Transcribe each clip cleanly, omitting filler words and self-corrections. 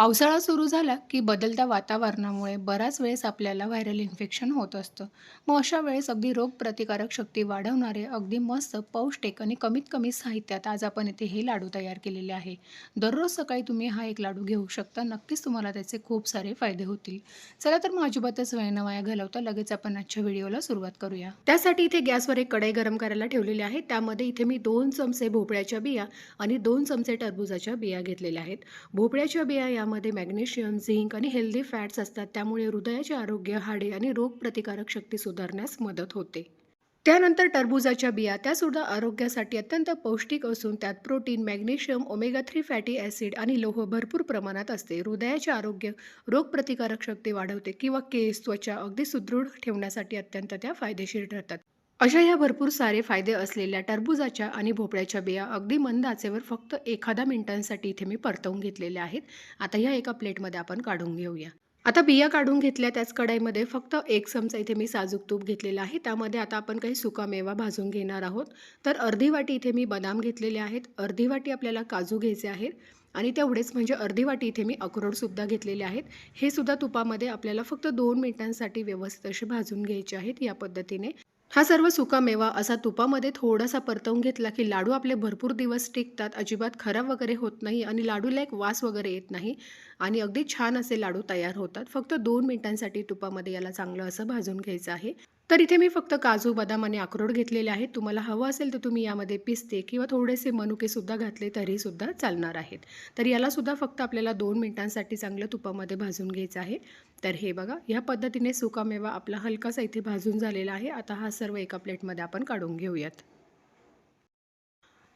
पावसाळा सुरू झाला की बदलत्या वातावरणामुळे बऱ्याच वेळेस आपल्याला व्हायरल इन्फेक्शन होत असतं. मग अशा वेळेस अगदी रोगप्रतिकारक शक्ती वाढवणारे अगदी मस्त पौष्टिक आणि कमीत कमी साहित्यात आज आपण इथे हे लाडू तयार केलेले आहे. दररोज सकाळी तुम्ही हा एक लाडू घेऊ शकता. नक्कीच तुम्हाला त्याचे खूप सारे फायदे होतील. चला तर मग अजिबातच वेळ न वाया घालवता लगेच आपण आजच्या व्हिडिओला सुरुवात करूया. त्यासाठी इथे गॅसवर एक कढई गरम करायला ठेवलेली आहे. त्यामध्ये इथे मी 2 चमचे भोपळ्याच्या बिया आणि 2 चमचे टरबूजाच्या बिया घेतलेल्या आहेत. भोपळ्याच्या बिया यामध्ये मॅग्नेशियम, झिंक आणि हेल्दी फॅट्स असतात. त्यामुळे हृदयाचे आरोग्य, हाडे आणि रोगप्रतिकारक शक्ती सुधारण्यास मदत होते. त्यानंतर टरबूजाच्या बिया त्यासुद्धा आरोग्यासाठी अत्यंत पौष्टिक असून त्यात protein, magnesium, omega 3 fatty acid आणि लोह भरपूर प्रमाणात असते. हृदयाचे आरोग्य, रोगप्रतिकारक शक्ती वाढवते किंवा केस, त्वचा अगदी सुदृढ ठेवण्यासाठी अत्यंत त्या फायदेशीर ठरतात. अशा ह्या भरपूर सारे फायदे असलेल्या टरबूजाच्या आणि भोपळ्याच्या बिया अगदी मंद आचेवर फक्त एखाद्या मिनिटांसाठी इथे मी परतवून घेतलेल्या आहेत. आता ह्या एका प्लेटमध्ये आपण काढून घेऊया. आता बिया काढून घेतल्या त्याच कढईमध्ये फक्त 1 चमचा इथे मी साजूक तूप घेतलेलं आहे. त्यामध्ये आता आपण काही सुकामेवा भाजून घेणार आहोत. तर अर्धी वाटी इथे मी बदाम घेतलेले आहेत. अर्धी वाटी आपल्याला काजू घ्यायचे आहेत आणि तेवढेच म्हणजे अर्धी वाटी इथे मी अक्रोडसुद्धा घेतलेले आहेत. हे सुद्धा तुपामध्ये आपल्याला फक्त 2 मिनिटांसाठी व्यवस्थित असे भाजून घ्यायचे आहेत या पद्धतीने. हा सर्व सुकामेवा असा तुपामध्ये थोडासा परतवून घेतला की लाडू आपले भरपूर दिवस टिकतात, अजिबात खराब वगैरे होत नाही आणि लाडूला एक वास वगैरे येत नाही आणि अगदी छान असे लाडू तयार होतात. फक्त 2 मिनिटांसाठी तुपामध्ये याला चांगलं असं भाजून घ्यायचं आहे. तर इथे मी फक्त काजू, बदाम आणि अक्रोड घेतलेले आहेत. तुम्हाला हवं असेल तर तुम्ही यामध्ये पिस्ते किंवा थोडेसे मनुकेसुद्धा घातले तरीसुद्धा चालणार आहेत. तर यालासुद्धा फक्त आपल्याला 2 मिनिटांसाठी चांगलं तुपामध्ये भाजून घ्यायचं आहे. तर हे बघा, ह्या पद्धतीने सुकामेवा आपला हलकासा इथे भाजून झालेला आहे. आता हा सर्व एका प्लेटमध्ये आपण काढून घेऊयात.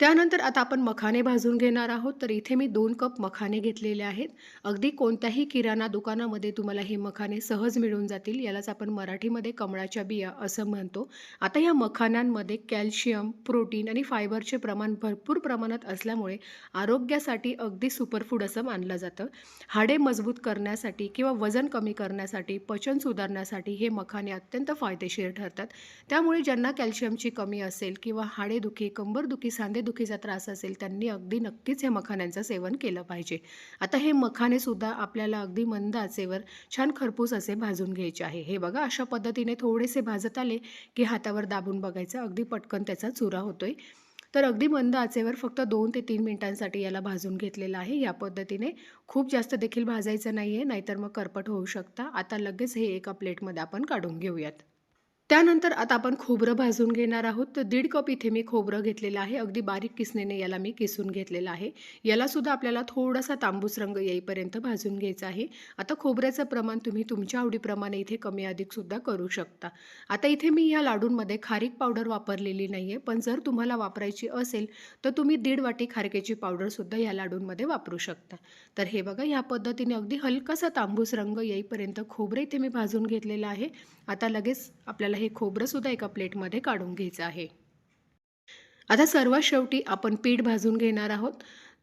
त्यानंतर आता आपण मखाने भाजून घेणार आहोत. तर इथे मी 2 कप मखाने घेतलेले आहेत. अगदी कोणत्याही किराणा दुकानामध्ये तुम्हाला हे मखाने सहज मिळून जातील. यालाच आपण मराठीमध्ये कमळाच्या बिया असं म्हणतो. आता या मखाण्यांमध्ये कॅल्शियम, प्रोटीन आणि फायबरचे प्रमाण भरपूर प्रमाणात असल्यामुळे आरोग्यासाठी अगदी सुपरफूड असं मानलं जातं. हाडे मजबूत करण्यासाठी किंवा वजन कमी करण्यासाठी, पचन सुधारण्यासाठी हे मखाने अत्यंत फायदेशीर ठरतात. त्यामुळे ज्यांना कॅल्शियमची कमी असेल किंवा हाडेदुखी, कंबरदुखी, सांधेदुखीचा त्रास असेल त्यांनी अगदी नक्कीच हे मखाण्यांचं सेवन केलं पाहिजे. आता हे मखानेसुद्धा आपल्याला अगदी मंद आचेवर छान खरपूस असे भाजून घ्यायचे आहे. हे बघा अशा पद्धतीने थोडेसे भाजत आले की हातावर दाबून बघायचं अगदी पटकन त्याचा चुरा होतोय. तर अगदी मंद आचेवर फक्त 2 ते 3 मिनिटांसाठी याला भाजून घेतलेलं आहे. या पद्धतीने खूप जास्त देखील भाजायचं नाहीये, नाहीतर मग करपट होऊ शकतं. आता लगेच हे एका प्लेटमध्ये आपण काढून घेऊयात. त्यानंतर आता आपण खोबरं भाजून घेणार आहोत. तर 1.5 कप इथे मी खोबरं घेतलेलं आहे. अगदी बारीक किसणीने याला मी किसून घेतलेलं आहे. यालासुद्धा आपल्याला थोडासा तांबूस रंग येईपर्यंत भाजून घ्यायचा आहे. आता खोबऱ्याचं प्रमाण तुम्ही तुमच्या आवडीप्रमाणे इथे कमी अधिकसुद्धा करू शकता. आता इथे मी ह्या लाडूंमध्ये खारीक पावडर वापरलेली नाही आहे. पण जर तुम्हाला वापरायची असेल तर तुम्ही 1.5 वाटी खारकेची पावडरसुद्धा ह्या लाडूंमध्ये वापरू शकता. तर हे बघा ह्या पद्धतीने अगदी हलकासा तांबूस रंग येईपर्यंत खोबरं इथे मी भाजून घेतलेलं आहे. आता लगेच आपल्याला हे खोबरंसुद्धा एका प्लेटमध्ये काढून घ्यायचं आहे. आता सर्वात शेवटी आपण पीठ भाजून घेणार आहोत.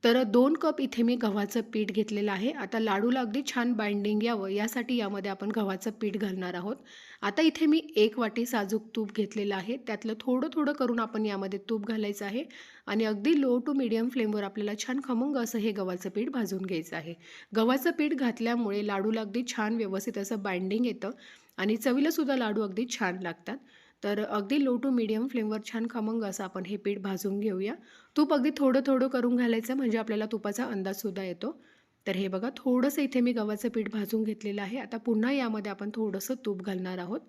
तर 2 कप इथे मी गव्हाचं पीठ घेतलेलं आहे. आता लाडूला अगदी छान बाइंडिंग यावं यासाठी यामध्ये आपण गव्हाचं पीठ घालणार आहोत. आता इथे मी 1 वाटी साजूक तूप घेतलेलं आहे. त्यातलं थोडं-थोडं करून आपण यामध्ये तूप घालायचं आहे आणि अगदी लो टू मीडियम फ्लेमवर आपल्याला छान खमंग असं हे गव्हाचं पीठ भाजून घ्यायचं आहे. गव्हाचं पीठ घातल्यामुळे लाडूला अगदी छान व्यवस्थित असं बाइंडिंग येतं आणि चवीलासुद्धा लाडू अगदी छान लागतात. तर अगदी लो टू मीडियम फ्लेमवर छान खमंग असं आपण हे पीठ भाजून घेऊया. तूप अगदी थोडं-थोडं करून घालायचं म्हणजे आपल्याला तुपाचा अंदाजसुद्धा येतो. तर हे बघा थोडंसं इथे मी गव्हाचं पीठ भाजून घेतलेलं आहे. आता पुन्हा यामध्ये आपण थोडंसं तूप घालणार आहोत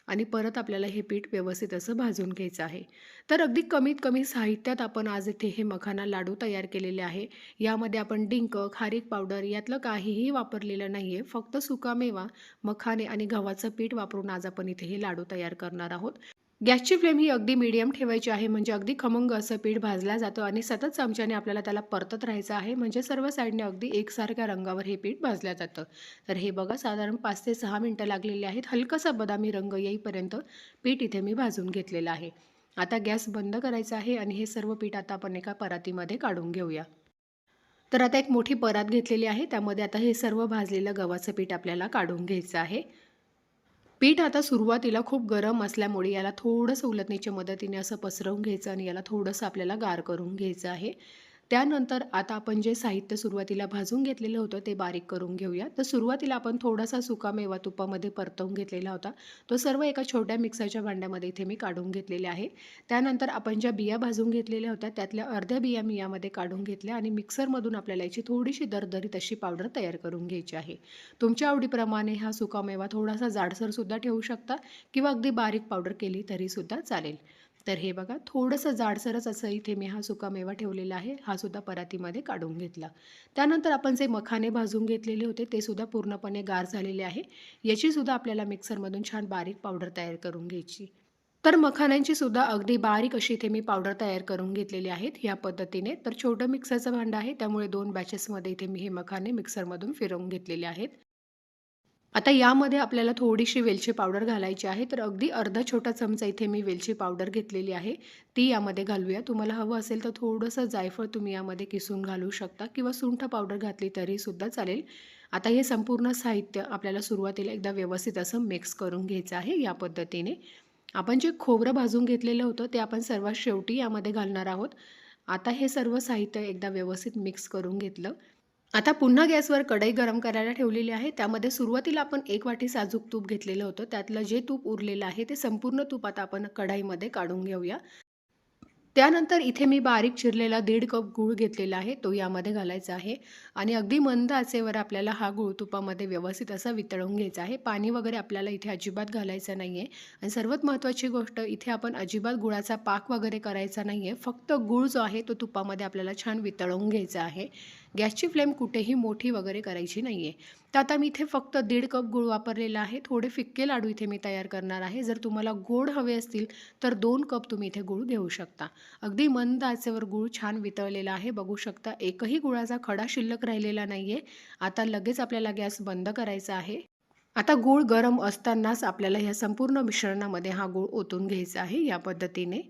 आणि परत आपल्याला हे पीठ व्यवस्थित असं भाजून घ्यायचं आहे. तर अगदी कमीत कमी साहित्यात आपण आज इथे हे मखाना लाडू तयार केलेले आहे. यामध्ये आपण डिंक, खारीक पावडर यातलं काहीही वापरलेलं नाही आहे. फक्त सुकामेवा, मखाने आणि गव्हाचं पीठ वापरून आज आपण इथे हे लाडू तयार करणार आहोत. गॅसची फ्लेम ही अगदी मीडियम ठेवायची आहे म्हणजे अगदी खमंग असं पीठ भाजलं जातं आणि सतत चमच्याने आपल्याला त्याला परतत राहायचं आहे म्हणजे सर्व साईडने अगदी एकसारख्या रंगावर हे पीठ भाजलं जातं. तर हे बघा साधारण 5 ते 6 मिनिटं लागलेली आहेत. हलकासा बदामी रंग येईपर्यंत पीठ इथे मी भाजून घेतलेलं आहे. आता गॅस बंद करायचा आहे आणि हे सर्व पीठ आता आपण एका परातीमध्ये काढून घेऊया. तर आता एक मोठी परात घेतलेली आहे. त्यामध्ये आता हे सर्व भाजलेलं गव्हाचं पीठ आपल्याला काढून घ्यायचं आहे. पीठ आता सुरुवातीला खूप गरम असल्यामुळे याला थोडंसं उलटणीच्या मदतीने असं पसरवून घ्यायचं आणि याला थोडंसं आपल्याला गार करून घ्यायचं आहे. त्यानंतर आता आपण जे साहित्य सुरुवातीला भाजून घेतलेलं होतं ते बारीक करून घेऊया. तर सुरुवातीला आपण थोडासा सुकामेवा तुपामध्ये परतवून घेतलेला होता. तो सर्व एका छोट्या मिक्सरच्या भांड्यामध्ये इथे मी काढून घेतलेले आहे. त्यानंतर आपण ज्या बिया भाजून घेतलेल्या होत्या त्यातल्या अर्ध्या बिया मी यामध्ये काढून घेतल्या आणि मिक्सरमधून आपल्याला याची थोडीशी दरदरीत अशी पावडर तयार करून घ्यायची आहे. तुमच्या आवडीप्रमाणे हा सुकामेवा थोडासा जाडसरसुद्धा ठेवू शकता किंवा अगदी बारीक पावडर केली तरीसुद्धा चालेल. तर हे बघा थोडंसं जाडसरच असं इथे मी हा सुकामेवा ठेवलेला आहे. हा सुद्धा परातीमध्ये काढून घेतला. त्यानंतर आपण जे मखाने भाजून घेतलेले होते ते सुद्धा पूर्णपणे गार झालेले आहे. याची सुद्धा आपल्याला मिक्सरमधून छान बारीक पावडर तयार करून घ्यायची. तर मखाण्यांची सुद्धा अगदी बारीक अशी इथे मी पावडर तयार करून घेतलेली आहेत या पद्धतीने. तर छोटं मिक्सरचं भांडं आहे त्यामुळे 2 बॅचेसमध्ये इथे मी हे मखाने मिक्सरमधून फिरवून घेतलेले आहेत. आता यामध्ये आपल्याला थोडीशी वेलची पावडर घालायची आहे. तर अगदी अर्धा छोटा चमचा इथे मी वेलची पावडर घेतलेली आहे. ती यामध्ये घालूया. तुम्हाला हवं असेल तर थोडंसं जायफळ तुम्ही यामध्ये किसून घालू शकता किंवा सुंठ पावडर घातली तरीसुद्धा चालेल. आता हे संपूर्ण साहित्य आपल्याला सुरुवातीला एकदा व्यवस्थित असं मिक्स करून घ्यायचं आहे या पद्धतीने. आपण जे खोबरं भाजून घेतलेलं होतं ते आपण सर्वात शेवटी यामध्ये घालणार आहोत. आता हे सर्व साहित्य एकदा व्यवस्थित मिक्स करून घेतलं. आता पुन्हा गॅसवर कढई गरम करायला ठेवलेली आहे. त्यामध्ये सुरुवातीला आपण 1 वाटी साजूक तूप घेतलेलं होतं. त्यातलं जे तूप उरलेलं आहे ते संपूर्ण तूप आता आपण कढईमध्ये काढून घेऊया. त्यानंतर इथे मी बारीक चिरलेला 1.5 कप गूळ घेतलेला आहे. तो यामध्ये घालायचा आहे आणि अगदी मंद आचेवर आपल्याला हा गूळ तुपामध्ये व्यवस्थित असा वितळून घ्यायचा आहे. पाणी वगैरे आपल्याला इथे अजिबात घालायचं नाही आहे आणि सर्वात महत्त्वाची गोष्ट इथे आपण अजिबात गुळाचा पाक वगैरे करायचा नाही आहे. फक्त गूळ जो आहे तो तुपामध्ये आपल्याला छान वितळवून घ्यायचा आहे. गॅसची फ्लेम कुठेही मोठी वगैरे करायची नाही आहे. तर आता मी इथे फक्त 1.5 कप गूळ वापरलेला आहे. थोडे फिक्के लाडू इथे मी तयार करणार आहे. जर तुम्हाला गोड हवे असतील तर 2 कप तुम्ही इथे गूळ घेऊ शकता. अगदी मंद आचेवर गूळ छान वितळलेला आहे. बघू शकता एकही गुळाचा खडा शिल्लक राहिलेला नाहीये. आता लगेच आपल्याला गॅस बंद करायचा आहे. आता गूळ गरम असतानाच आपल्याला ह्या संपूर्ण मिश्रणामध्ये हा गूळ ओतून घ्यायचा आहे या पद्धतीने.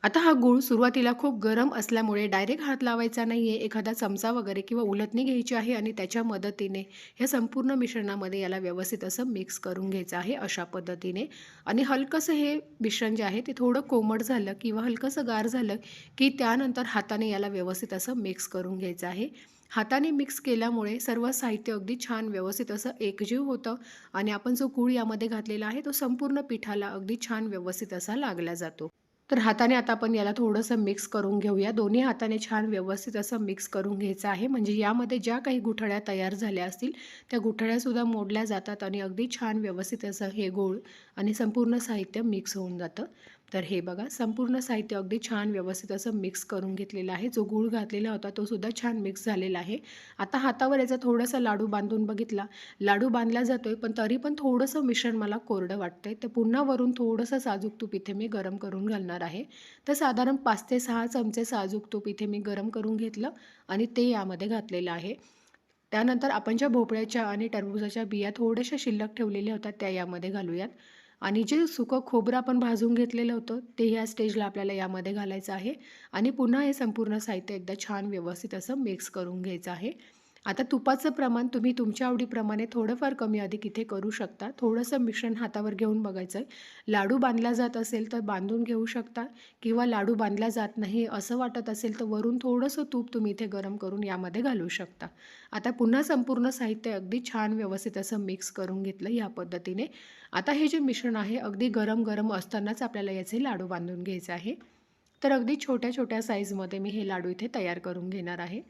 आता हा गूळ सुरुवातीला खूप गरम असल्यामुळे डायरेक्ट हात लावायचा नाहीये. एखादा चमचा वगैरे किंवा उलटणी घ्यायची आहे आणि त्याच्या मदतीने ह्या संपूर्ण मिश्रणामध्ये याला व्यवस्थित असं मिक्स करून घ्यायचं आहे अशा पद्धतीने. आणि हलकंसं हे मिश्रण जे आहे ते थोडं कोमट झालं किंवा हलकंसं गार झालं की त्यानंतर हाताने याला व्यवस्थित असं मिक्स करून घ्यायचं आहे. हाताने मिक्स केल्यामुळे सर्व साहित्य अगदी छान व्यवस्थित असं एकजीव होतं आणि आपण जो गूळ यामध्ये घातलेला आहे तो संपूर्ण पिठाला अगदी छान व्यवस्थित असा लागला जातो. तर हाताने आता आपण याला थोडंसं मिक्स करून घेऊया. दोन्ही हाताने छान व्यवस्थित असं मिक्स करून घ्यायचं आहे. म्हणजे यामध्ये ज्या काही गुठळ्या तयार झाल्या असतील, त्या गुठळ्यासुद्धा मोडल्या जातात आणि अगदी छान व्यवस्थित असं हे गूळ आणि संपूर्ण साहित्य मिक्स होऊन जातं. तर हे बघा संपूर्ण साहित्य अगदी छान व्यवस्थित असं मिक्स करून घेतलेलं आहे. जो गूळ घातलेला होता तो सुद्धा छान मिक्स झालेला आहे. आता हातावर याचा थोडासा लाडू बांधून बघितला. लाडू बांधला जातोय, पण तरी पण थोडंसं मिश्रण मला कोरडं वाटतंय. तर पुन्हा वरून थोडंसं साजूक तूप इथे मी गरम करून घालणार आहे. तर साधारण 5 ते 6 चमचे साजूक तूप इथे मी गरम करून घेतलं आणि ते यामध्ये घातलेलं आहे. त्यानंतर आपण ज्या भोपळ्याच्या आणि टरबूजाच्या बिया थोड्याशा शिल्लक ठेवलेल्या होत्या त्या यामध्ये घालूयात. आणि जे सुकं खोबरं आपण भाजून घेतलेलं होतं ते ह्या स्टेजला आपल्याला यामध्ये घालायचं आहे आणि पुन्हा हे संपूर्ण साहित्य एकदा छान व्यवस्थित असं मिक्स करून घ्यायचं आहे. आता तुपाचं प्रमाण तुम्ही तुमच्या आवडीप्रमाणे थोडंफार कमी अधिक इथे करू शकता. थोडंसं मिश्रण हातावर घेऊन बघायचं. लाडू बांधला जात असेल तर बांधून घेऊ शकता किंवा लाडू बांधला जात नाही असं वाटत असेल तर वरून थोडंसं तूप तुम्ही इथे गरम करून यामध्ये घालू शकता. आता पुन्हा संपूर्ण साहित्य अगदी छान व्यवस्थित असं मिक्स करून घेतलं या पद्धतीने. आता हे जे मिश्रण आहे अगदी गरम गरम असतानाच आपल्याला याचे लाडू बांधून घ्यायचे आहे. तर अगदी छोट्या छोट्या साईजमध्ये मी हे लाडू इथे तयार करून घेणार आहे.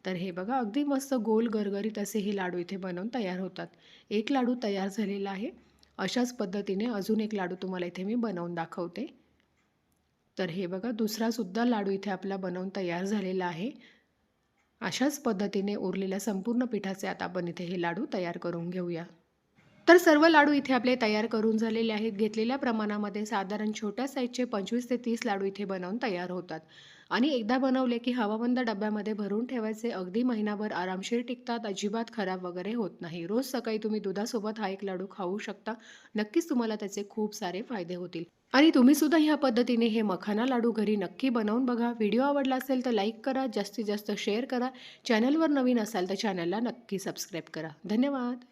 तर हे बघा अगदी मस्त गोल गरगरीत असे हे लाडू इथे बनवून तयार होतात. एक लाडू तयार झालेला आहे. अशाच पद्धतीने अजून एक लाडू तुम्हाला इथे मी बनवून दाखवते. तर हे बघा दुसरासुद्धा लाडू इथे आपला बनवून तयार झालेला आहे. अशाच पद्धतीने उरलेल्या संपूर्ण पिठाचे आता आपण इथे हे लाडू तयार करून घेऊया. तर सर्व लाडू इथे आपले तयार करून झालेले आहेत. घेतलेल्या प्रमाणामध्ये साधारण छोट्या साईजचे 25 ते 30 लाडू इथे बनवून तयार होतात. आणि एकदा बनवले की हवाबंद डब्यामध्ये भरून ठेवायचे. अगदी महिनाभर आरामशीर टिकतात. अजिबात खराब वगैरे होत नाही. रोज सकाळी तुम्ही दुधासोबत हा एक लाडू खाऊ शकता. नक्कीच तुम्हाला त्याचे खूप सारे फायदे होतील. आणि तुम्ही सुद्धा ह्या पद्धतीने हे मखाना लाडू घरी नक्की बनवून बघा. व्हिडिओ आवडला असेल तर लाईक करा, जास्तीत जास्त शेअर करा. चॅनलवर नवीन असाल तर चॅनलला नक्की सबस्क्राईब करा. धन्यवाद.